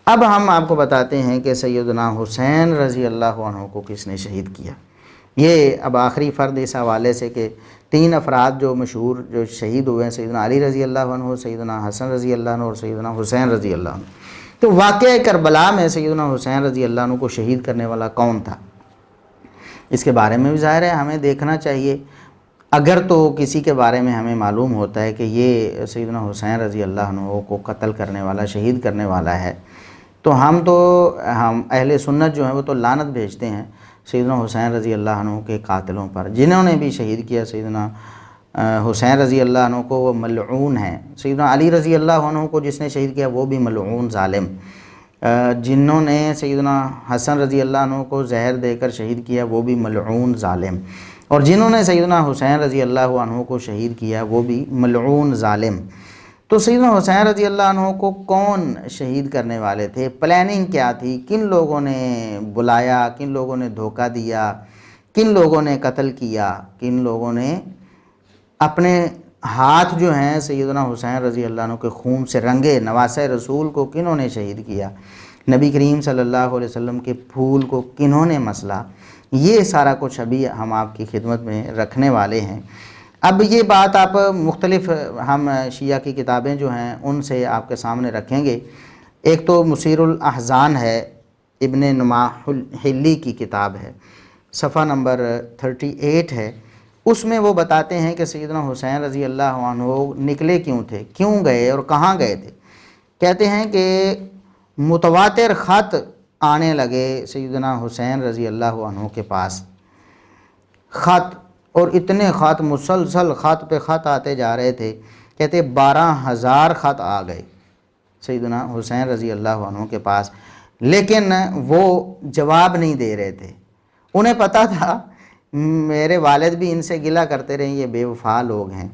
اب ہم آپ کو بتاتے ہیں کہ سیدنا حسین رضی اللہ عنہ کو کس نے شہید کیا۔ یہ اب آخری فرد اس حوالے سے کہ 3 افراد جو مشہور جو شہید ہوئے ہیں، سیدنا علی رضی اللہ عنہ، سیدنا حسن رضی اللہ عنہ اور سیدنا حسین رضی اللہ عنہ۔ تو واقعہ کربلا میں سیدنا حسین رضی اللہ عنہ کو شہید کرنے والا کون تھا، اس کے بارے میں بھی ظاہر ہے ہمیں دیکھنا چاہیے۔ اگر تو کسی کے بارے میں ہمیں معلوم ہوتا ہے کہ یہ سیدنا حسین رضی اللہ عنہ کو قتل کرنے والا، شہید کرنے والا ہے، تو ہم اہل سنت جو ہیں وہ تو لعنت بھیجتے ہیں سیدنا حسین رضی اللہ عنہ کے قاتلوں پر، جنہوں نے بھی شہید کیا سیدنا حسین رضی اللہ عنہ کو، وہ ملعون ہیں۔ سیدنا علی رضی اللہ عنہ کو جس نے شہید کیا وہ بھی ملعون ظالم، جنہوں نے سیدنا حسن رضی اللہ عنہ کو زہر دے کر شہید کیا وہ بھی ملعون ظالم، اور جنہوں نے سیدنا حسین رضی اللہ عنہ کو شہید کیا وہ بھی ملعون ظالم۔ تو سیدنا حسین رضی اللہ عنہ کو کون شہید کرنے والے تھے، پلاننگ کیا تھی، کن لوگوں نے بلایا، کن لوگوں نے دھوکہ دیا، کن لوگوں نے قتل کیا، کن لوگوں نے اپنے ہاتھ جو ہیں سیدنا حسین رضی اللہ عنہ کے خون سے رنگے، نواسۂ رسول کو کنہوں نے شہید کیا، نبی کریم صلی اللہ علیہ وسلم کے پھول کو کنہوں نے مسلا، یہ سارا کچھ ابھی ہم آپ کی خدمت میں رکھنے والے ہیں۔ اب یہ بات آپ مختلف ہم شیعہ کی کتابیں جو ہیں ان سے آپ کے سامنے رکھیں گے۔ ایک تو مسیر الاحزان ہے، ابن نماح الحلی کی کتاب ہے، صفحہ نمبر 38 ہے۔ اس میں وہ بتاتے ہیں کہ سیدنا حسین رضی اللہ عنہ نکلے کیوں تھے، کیوں گئے اور کہاں گئے تھے۔ کہتے ہیں کہ متواتر خط آنے لگے سیدنا حسین رضی اللہ عنہ کے پاس، خط، اور اتنے خط مسلسل خط پہ خط آتے جا رہے تھے، کہتے 12,000 خط آ گئے سیدنا حسین رضی اللہ عنہ کے پاس، لیکن وہ جواب نہیں دے رہے تھے۔ انہیں پتہ تھا میرے والد بھی ان سے گلہ کرتے رہے یہ بے وفا لوگ ہیں،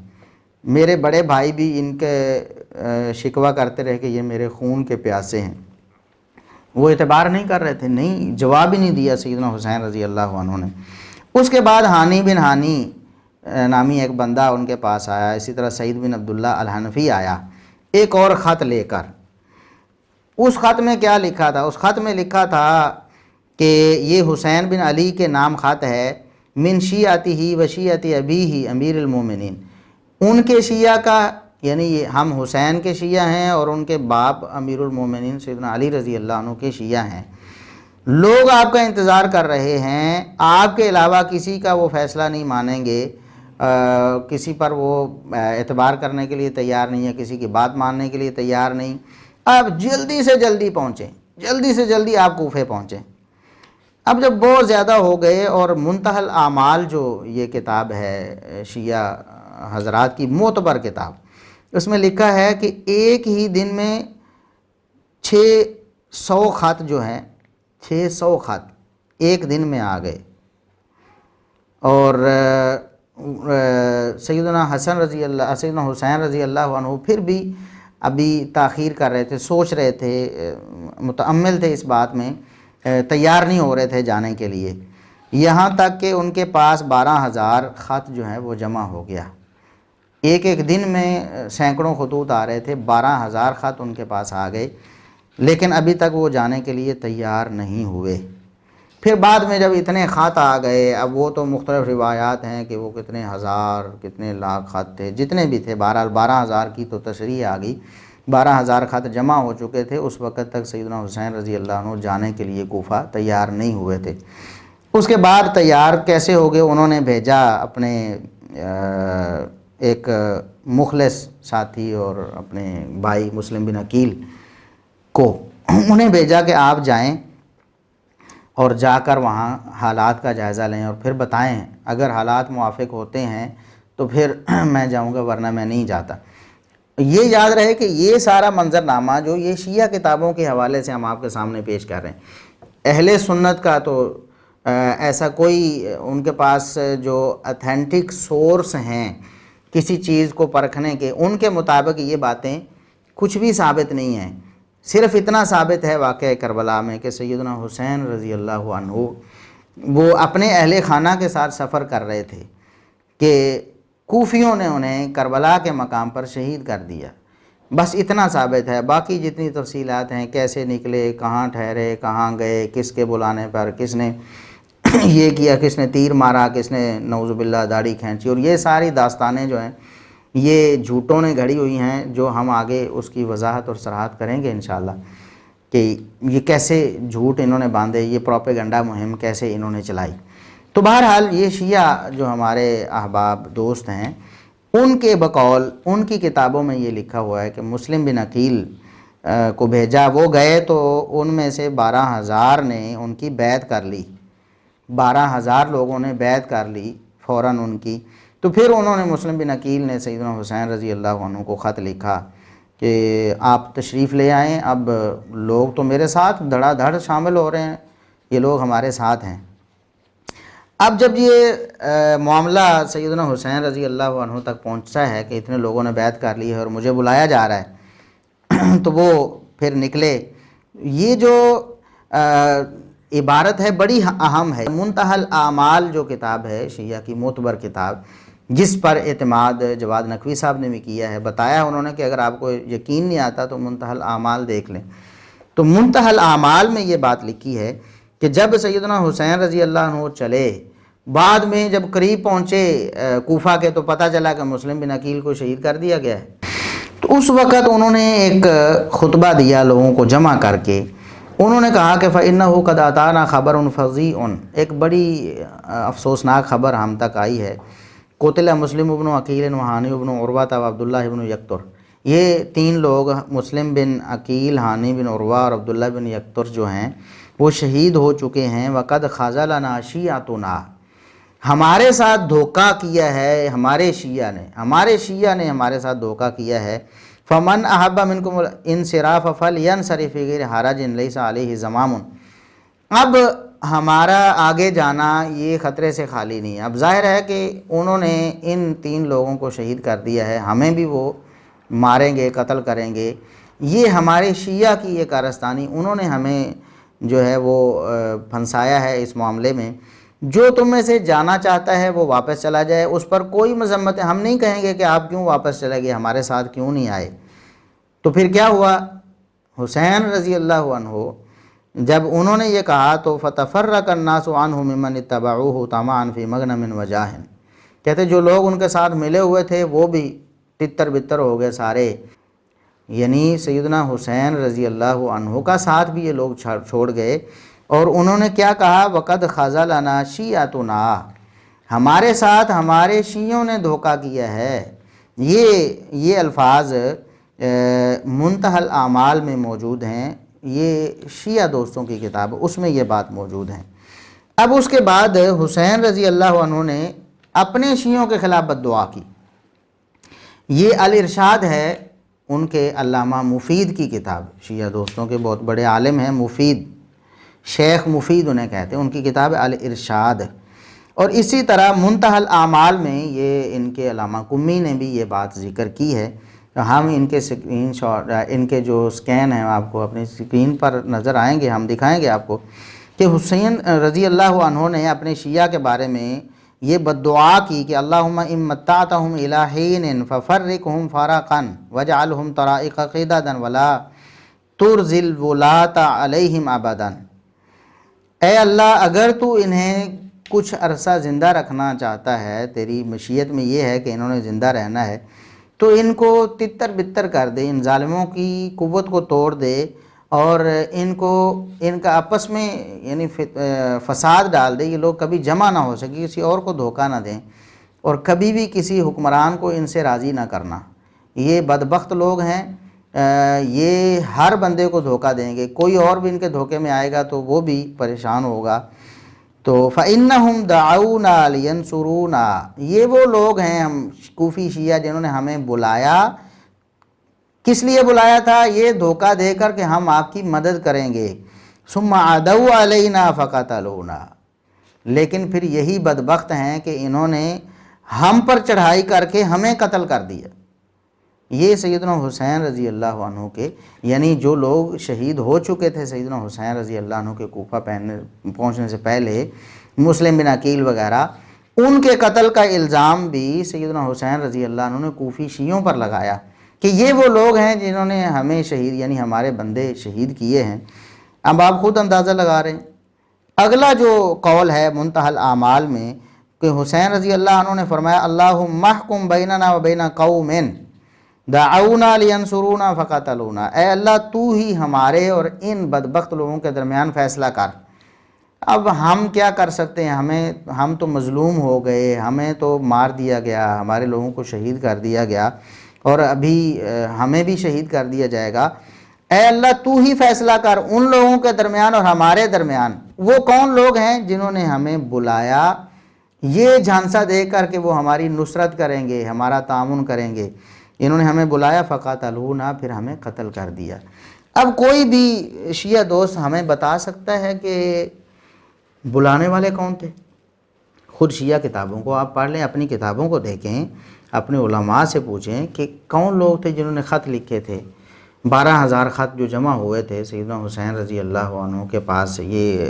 میرے بڑے بھائی بھی ان کے شکوہ کرتے رہے کہ یہ میرے خون کے پیاسے ہیں، وہ اعتبار نہیں کر رہے تھے، نہیں جواب ہی نہیں دیا سیدنا حسین رضی اللہ عنہ نے۔ اس کے بعد ہانی بن ہانی نامی ایک بندہ ان کے پاس آیا، اسی طرح سعید بن عبداللہ الحنفی آیا ایک اور خط لے کر۔ اس خط میں کیا لکھا تھا؟ اس خط میں لکھا تھا کہ یہ حسین بن علی کے نام خط ہے، من شیعتہ و شیعت ابیہ امیر المومنین، ان کے شیعہ کا، یعنی یہ ہم حسین کے شیعہ ہیں اور ان کے باپ امیر المومنین سیدنا علی رضی اللہ عنہ کے شیعہ ہیں، لوگ آپ کا انتظار کر رہے ہیں، آپ کے علاوہ کسی کا وہ فیصلہ نہیں مانیں گے، کسی پر وہ اعتبار کرنے کے لیے تیار نہیں ہے، کسی کی بات ماننے کے لیے تیار نہیں، آپ جلدی سے جلدی پہنچیں، جلدی سے جلدی آپ کوفے پہنچیں۔ اب جب بہت زیادہ ہو گئے، اور منتہی الاعمال جو یہ کتاب ہے شیعہ حضرات کی معتبر کتاب، اس میں لکھا ہے کہ ایک ہی دن میں 600 خط جو ہیں، 600 خط ایک دن میں آ گئے، اور سیدنا حسین رضی اللہ عنہ پھر بھی ابھی تاخیر کر رہے تھے، سوچ رہے تھے، متأمل تھے اس بات میں، تیار نہیں ہو رہے تھے جانے کے لیے، یہاں تک کہ ان کے پاس 12,000 خط جو ہیں وہ جمع ہو گیا۔ ایک ایک دن میں سینکڑوں خطوط آ رہے تھے، 12,000 خط ان کے پاس آ گئے، لیکن ابھی تک وہ جانے کے لیے تیار نہیں ہوئے۔ پھر بعد میں جب اتنے خط آ گئے، اب وہ تو مختلف روایات ہیں کہ وہ کتنے ہزار کتنے لاکھ خط تھے، جتنے بھی تھے، بہرحال 12,000 کی تو تشریح آ گئی، 12,000 خط جمع ہو چکے تھے۔ اس وقت تک سیدنا حسین رضی اللہ عنہ جانے کے لیے کوفہ تیار نہیں ہوئے تھے۔ اس کے بعد تیار کیسے ہو گئے؟ انہوں نے بھیجا اپنے ایک مخلص ساتھی اور اپنے بھائی مسلم بن عقیل کو، انہیں بھیجا کہ آپ جائیں اور جا کر وہاں حالات کا جائزہ لیں اور پھر بتائیں، اگر حالات موافق ہوتے ہیں تو پھر میں جاؤں گا، ورنہ میں نہیں جاتا۔ یہ یاد رہے کہ یہ سارا منظرنامہ جو یہ شیعہ کتابوں کے حوالے سے ہم آپ کے سامنے پیش کر رہے ہیں، اہل سنت کا تو ایسا کوئی ان کے پاس جو اتھینٹک سورس ہیں کسی چیز کو پرکھنے کے، ان کے مطابق یہ باتیں کچھ بھی ثابت نہیں ہیں۔ صرف اتنا ثابت ہے واقعہ کربلا میں کہ سیدنا حسین رضی اللہ عنہ وہ اپنے اہل خانہ کے ساتھ سفر کر رہے تھے کہ کوفیوں نے انہیں کربلا کے مقام پر شہید کر دیا۔ بس اتنا ثابت ہے، باقی جتنی تفصیلات ہیں، کیسے نکلے، کہاں ٹھہرے، کہاں گئے، کس کے بلانے پر، کس نے یہ کیا، کس نے تیر مارا، کس نے نعوذ باللہ داڑھی کھینچی، اور یہ ساری داستانیں جو ہیں یہ جھوٹوں نے گھڑی ہوئی ہیں، جو ہم آگے اس کی وضاحت اور صراحت کریں گے انشاءاللہ کہ یہ کیسے جھوٹ انہوں نے باندھے، یہ پروپیگنڈا مہم کیسے انہوں نے چلائی۔ تو بہرحال یہ شیعہ جو ہمارے احباب دوست ہیں، ان کے بقول ان کی کتابوں میں یہ لکھا ہوا ہے کہ مسلم بن عقیل کو بھیجا، وہ گئے تو ان میں سے 12,000 نے ان کی بیعت کر لی، 12,000 لوگوں نے بیعت کر لی فوراً ان کی۔ تو پھر انہوں نے مسلم بن عقیل نے سیدنا حسین رضی اللہ عنہ کو خط لکھا کہ آپ تشریف لے آئیں، اب لوگ تو میرے ساتھ دھڑا دھڑ شامل ہو رہے ہیں، یہ لوگ ہمارے ساتھ ہیں۔ اب جب یہ معاملہ سیدنا حسین رضی اللہ عنہ تک پہنچتا ہے کہ اتنے لوگوں نے بیعت کر لی ہے اور مجھے بلایا جا رہا ہے تو وہ پھر نکلے۔ یہ جو عبارت ہے بڑی اہم ہے۔ منتہی الاعمال جو کتاب ہے شیعہ کی معتبر کتاب، جس پر اعتماد جواد نقوی صاحب نے بھی کیا ہے، بتایا انہوں نے کہ اگر آپ کو یقین نہیں آتا تو منتہی الاعمال دیکھ لیں۔ تو منتہی الاعمال میں یہ بات لکھی ہے کہ جب سیدنا حسین رضی اللہ عنہ چلے، بعد میں جب قریب پہنچے کوفہ کے تو پتہ چلا کہ مسلم بن عقیل کو شہید کر دیا گیا ہے۔ تو اس وقت انہوں نے ایک خطبہ دیا لوگوں کو جمع کر کے، انہوں نے کہا کہ فَإِنَّهُ قَدْ أَتَانَا خَبَرٌ فَظِيعٌ، ایک بڑی افسوسناک خبر ہم تک آئی ہے، قتل مسلم ابن عقیل وحانی ابن عروہ و عبداللہ ابن یکتر، یہ 3 لوگ مسلم بن عقیل، حانی بن عروہ اور عبداللہ بن یکتر جو ہیں وہ شہید ہو چکے ہیں۔ وَقَدْ خَذَلَنَا شِيعَتُنَا، ہمارے ساتھ دھوکہ کیا ہے ہمارے شیعہ نے ہمارے ساتھ دھوکہ کیا ہے۔ فَمَنْ أَحَبَّ مِنْكُمُ الْإِنْصِرَافَ فَلْيَنْصَرِفْ فِي غَيْرِ حَرَجٍ لَيْسَ عَلَيْهِ زَمَامٌ۔ اب ہمارا آگے جانا یہ خطرے سے خالی نہیں ہے۔ اب ظاہر ہے کہ انہوں نے ان 3 لوگوں کو شہید کر دیا ہے، ہمیں بھی وہ ماریں گے، قتل کریں گے، یہ ہمارے شیعہ کی یہ کارستانی، انہوں نے ہمیں جو ہے وہ پھنسایا ہے اس معاملے میں۔ جو تم میں سے جانا چاہتا ہے وہ واپس چلا جائے، اس پر کوئی مذمت ہے، ہم نہیں کہیں گے کہ آپ کیوں واپس چلے گئے، ہمارے ساتھ کیوں نہیں آئے۔ تو پھر کیا ہوا، حسین رضی اللہ عنہ جب انہوں نے یہ کہا تو فَتَفَرَّقَ النَّاسُ عَنْهُ مِمَّنِ اتَّبَعُوهُ طَمَعًا فِي مَغْنَمٍ وَجَاهٍ، کہتے جو لوگ ان کے ساتھ ملے ہوئے تھے وہ بھی تتر بتر ہو گئے سارے، یعنی سیدنا حسین رضی اللہ عنہ کا ساتھ بھی یہ لوگ چھوڑ گئے، اور انہوں نے کیا کہا، وَقَدْ خَذَلَنَا شِيعَتُنَا، ہمارے ساتھ ہمارے شیعوں نے دھوکہ کیا ہے۔ یہ الفاظ منتہی الاعمال میں موجود ہیں، یہ شیعہ دوستوں کی کتاب، اس میں یہ بات موجود ہے۔ اب اس کے بعد حسین رضی اللہ عنہ نے اپنے شیعوں کے خلاف بد دعا کی۔ یہ الارشاد ہے ان کے علامہ مفید کی کتاب، شیعہ دوستوں کے بہت بڑے عالم ہیں مفید، شیخ مفید انہیں کہتے ہیں، ان کی کتاب الارشاد۔ اور اسی طرح منتہی الاعمال میں یہ ان کے علامہ قمی نے بھی یہ بات ذکر کی ہے۔ ہم ان کے سکرین شاٹ، ان کے جو سکین ہیں آپ کو اپنی سکرین پر نظر آئیں گے، ہم دکھائیں گے آپ کو کہ حسین رضی اللہ عنہ نے اپنے شیعہ کے بارے میں یہ بد دعا کی کہ اللہم ان متعتہم الی حین ففرقہم فرقا واجعلہم طرائق قددا ولا ترزل الولاۃ علیہم ابدا، اے اللہ اگر تو انہیں کچھ عرصہ زندہ رکھنا چاہتا ہے، تیری مشیت میں یہ ہے کہ انہوں نے زندہ رہنا ہے، تو ان کو تتر بتر کر دے، ان ظالموں کی قوت کو توڑ دے، اور ان کا آپس میں یعنی فساد ڈال دے، یہ لوگ کبھی جمع نہ ہو سکے، کسی اور کو دھوکہ نہ دیں، اور کبھی بھی کسی حکمران کو ان سے راضی نہ کرنا۔ یہ بدبخت لوگ ہیں، یہ ہر بندے کو دھوکہ دیں گے، کوئی اور بھی ان کے دھوکے میں آئے گا تو وہ بھی پریشان ہوگا۔ تو فَإِنَّهُمْ دَعَوْنَا لِيَنْصُرُونَا، یہ وہ لوگ ہیں ہم کوفی شیعہ جنہوں نے ہمیں بلایا، کس لیے بلایا تھا، یہ دھوکہ دے کر کہ ہم آپ کی مدد کریں گے۔ ثُمَّ عَدَوْا عَلَيْنَا فَقَتَلُونَا، لیکن پھر یہی بدبخت ہیں کہ انہوں نے ہم پر چڑھائی کر کے ہمیں قتل کر دیا۔ یہ سیدنا حسین رضی اللہ عنہ کے، یعنی جو لوگ شہید ہو چکے تھے سیدنا حسین رضی اللہ عنہ کے کوفہ پہنچنے سے پہلے، مسلم بن عقیل وغیرہ، ان کے قتل کا الزام بھی سیدنا حسین رضی اللہ عنہ نے کوفی شیعوں پر لگایا کہ یہ وہ لوگ ہیں جنہوں نے ہمیں شہید یعنی ہمارے بندے شہید کیے ہیں۔ اب آپ خود اندازہ لگا رہے ہیں۔ اگلا جو قول ہے منتہی الاعمال میں کہ حسین رضی اللہ عنہ نے فرمایا اللہم احکم بیننا و بین قوم دعونا لینصرونا فقتلونا، اے اللہ تو ہی ہمارے اور ان بدبخت لوگوں کے درمیان فیصلہ کر۔ اب ہم کیا کر سکتے ہیں، ہم تو مظلوم ہو گئے، ہمیں تو مار دیا گیا، ہمارے لوگوں کو شہید کر دیا گیا اور ابھی ہمیں بھی شہید کر دیا جائے گا۔ اے اللہ تو ہی فیصلہ کر ان لوگوں کے درمیان اور ہمارے درمیان۔ وہ کون لوگ ہیں جنہوں نے ہمیں بلایا یہ جھانسا دے کر کہ وہ ہماری نصرت کریں گے، ہمارا تعاون کریں گے، انہوں نے ہمیں بلایا فقاتلونا، پھر ہمیں قتل کر دیا۔ اب کوئی بھی شیعہ دوست ہمیں بتا سکتا ہے کہ بلانے والے کون تھے؟ خود شیعہ کتابوں کو آپ پڑھ لیں، اپنی کتابوں کو دیکھیں، اپنے علماء سے پوچھیں کہ کون لوگ تھے جنہوں نے خط لکھے تھے۔ 12,000 خط جو جمع ہوئے تھے سیدنا حسین رضی اللہ عنہ کے پاس، یہ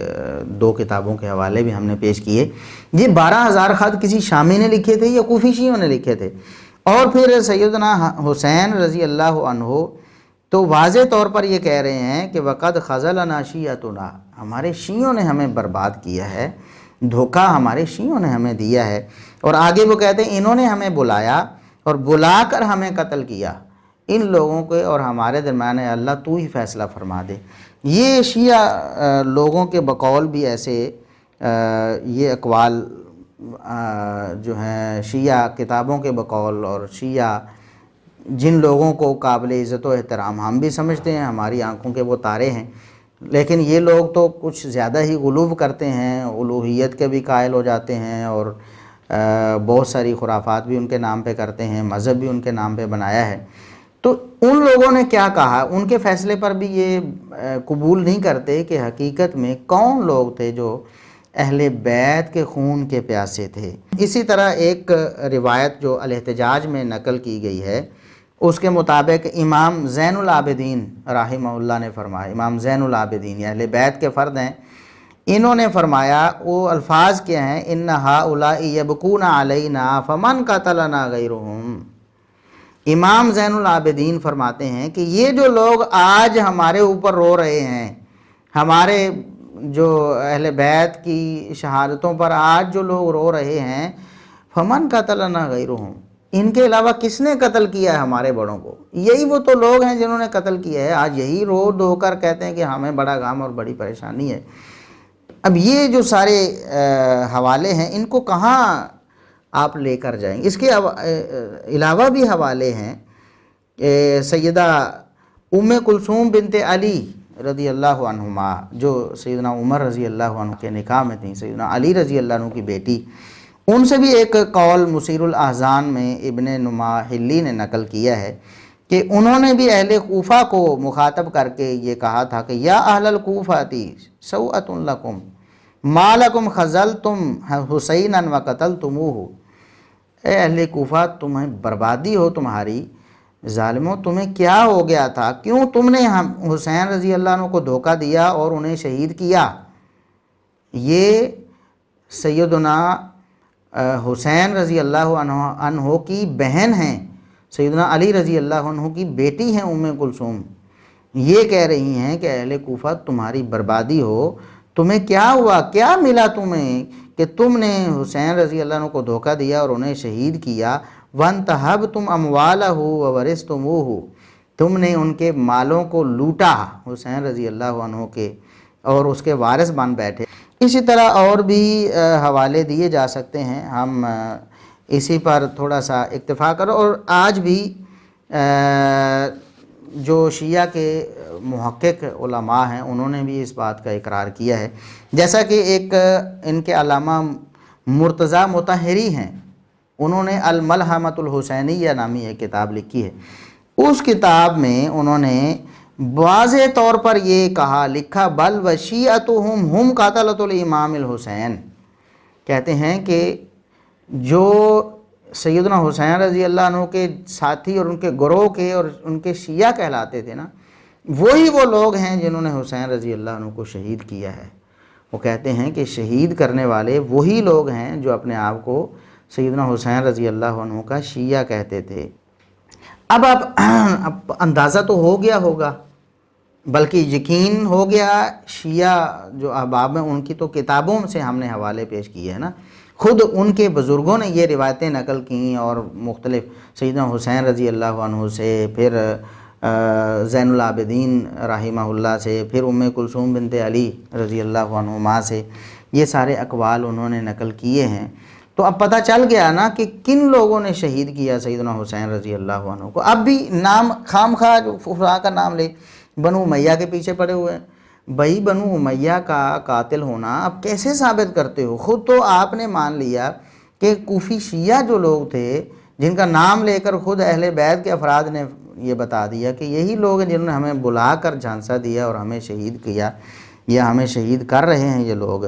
2 کتابوں کے حوالے بھی ہم نے پیش کیے۔ یہ 12,000 خط کسی شامی نے لکھے تھے یا کوفی شیعوں نے لکھے تھے؟ اور پھر سیدنا حسین رضی اللہ عنہ تو واضح طور پر یہ کہہ رہے ہیں کہ وَقَدْ خَذَلَنَا شِيَعَتُنَا، ہمارے شیعوں نے ہمیں برباد کیا ہے، دھوکہ ہمارے شیعوں نے ہمیں دیا ہے۔ اور آگے وہ کہتے ہیں انہوں نے ہمیں بلایا اور بلا کر ہمیں قتل کیا، ان لوگوں کے اور ہمارے درمیان اللہ تو ہی فیصلہ فرما دے۔ یہ شیعہ لوگوں کے بقول بھی ایسے یہ اقوال جو ہیں شیعہ کتابوں کے بقول، اور شیعہ جن لوگوں کو قابل عزت و احترام ہم بھی سمجھتے ہیں، ہماری آنکھوں کے وہ تارے ہیں، لیکن یہ لوگ تو کچھ زیادہ ہی غلو کرتے ہیں، الوہیت کے بھی قائل ہو جاتے ہیں اور بہت ساری خرافات بھی ان کے نام پہ کرتے ہیں، مذہب بھی ان کے نام پہ بنایا ہے۔ تو ان لوگوں نے کیا کہا، ان کے فیصلے پر بھی یہ قبول نہیں کرتے کہ حقیقت میں کون لوگ تھے جو اہل بیت کے خون کے پیاسے تھے۔ اسی طرح ایک روایت جو الاحتجاج میں نقل کی گئی ہے، اس کے مطابق امام زین العابدین رحمہ اللہ نے فرمایا، امام زین العابدین یہ اہل بیت کے فرد ہیں، انہوں نے فرمایا، وہ الفاظ کیا ہیں، ان ہؤلاء یبکون علینا فمن قتلنا غیرہم۔ امام زین العابدین فرماتے ہیں کہ یہ جو لوگ آج ہمارے اوپر رو رہے ہیں، ہمارے جو اہل بیت کی شہادتوں پر آج جو لوگ رو رہے ہیں، فمن قتلنا غیرہم، ان کے علاوہ کس نے قتل کیا ہے ہمارے بڑوں کو؟ یہی وہ تو لوگ ہیں جنہوں نے قتل کیا ہے، آج یہی رو دھو کر کہتے ہیں کہ ہمیں بڑا غم اور بڑی پریشانی ہے۔ اب یہ جو سارے حوالے ہیں ان کو کہاں آپ لے کر جائیں گے؟ اس کے علاوہ بھی حوالے ہیں، سیدہ ام کلثوم بنت علی رضی اللہ عنہما جو سیدنا عمر رضی اللہ عنہ کے نکاح میں تھیں، سیدنا علی رضی اللہ عنہ کی بیٹی، ان سے بھی ایک قول مسیر الاحزان میں ابن نماحلی نے نقل کیا ہے کہ انہوں نے بھی اہل کوفہ کو مخاطب کر کے یہ کہا تھا کہ یا اہل الکوفاتی سوءۃ لکم ما لکم خذلتم حسینا وقتلتموہ، اے اہل کوفہ تمہیں بربادی ہو تمہاری، ظالموں تمہیں کیا ہو گیا تھا، کیوں تم نے حسین رضی اللہ عنہ کو دھوکہ دیا اور انہیں شہید کیا؟ یہ سیدنا حسین رضی اللہ عنہ کی بہن ہیں، سیدنا علی رضی اللہ عنہ کی بیٹی ہیں ام کلثوم، یہ کہہ رہی ہیں کہ اہل کوفہ تمہاری بربادی ہو، تمہیں کیا ہوا، کیا ملا تمہیں کہ تم نے حسین رضی اللہ عنہ کو دھوکہ دیا اور انہیں شہید کیا؟ وَانْتَهَبْتُمْ أَمْوَالَهُ وَوَرِثْتُمُوهُ، تم نے ان کے مالوں کو لوٹا، حسین رضی اللہ عنہ کے، اور اس کے وارث بن بیٹھے۔ اسی طرح اور بھی حوالے دیے جا سکتے ہیں، ہم اسی پر تھوڑا سا اکتفا کرو۔ اور آج بھی جو شیعہ کے محقق علماء ہیں انہوں نے بھی اس بات کا اقرار کیا ہے، جیسا کہ ایک ان کے علامہ مرتضیٰ مطہری ہیں، انہوں نے الملحمۃ الحسینیہ نامی ایک کتاب لکھی ہے، اس کتاب میں انہوں نے واضح طور پر یہ کہا، لکھا بل وشیعتہم ہم قاتلۃ الامام الحسین، کہتے ہیں کہ جو سیدنا حسین رضی اللہ عنہ کے ساتھی اور ان کے گروہ کے اور ان کے شیعہ کہلاتے تھے نا، وہی وہ لوگ ہیں جنہوں نے حسین رضی اللہ عنہ کو شہید کیا ہے۔ وہ کہتے ہیں کہ شہید کرنے والے وہی لوگ ہیں جو اپنے آپ کو سیدنا حسین رضی اللہ عنہ کا شیعہ کہتے تھے۔ اب اب اندازہ تو ہو گیا ہوگا، بلکہ یقین ہو گیا، شیعہ جو احباب ہیں ان کی تو کتابوں سے ہم نے حوالے پیش کیے ہیں نا، خود ان کے بزرگوں نے یہ روایتیں نقل کیں، اور مختلف سیدنا حسین رضی اللہ عنہ سے، پھر زین العابدین رحمہ اللہ سے، پھر کلثوم بنت علی رضی اللہ عنہما سے، یہ سارے اقوال انہوں نے نقل کیے ہیں۔ تو اب پتہ چل گیا نا کہ کن لوگوں نے شہید کیا سیدنا حسین رضی اللہ عنہ کو۔ اب بھی نام خام خواہ جو فقہا کا نام لے، بنو امیہ کے پیچھے پڑے ہوئے ہیں بھائی۔ بنو امیہ کا قاتل ہونا اب کیسے ثابت کرتے ہو؟ خود تو آپ نے مان لیا کہ کوفی شیعہ جو لوگ تھے، جن کا نام لے کر خود اہل بیت کے افراد نے یہ بتا دیا کہ یہی لوگ ہیں جنہوں نے ہمیں بلا کر جھانسا دیا اور ہمیں شہید کیا، یا ہمیں شہید کر رہے ہیں یہ لوگ۔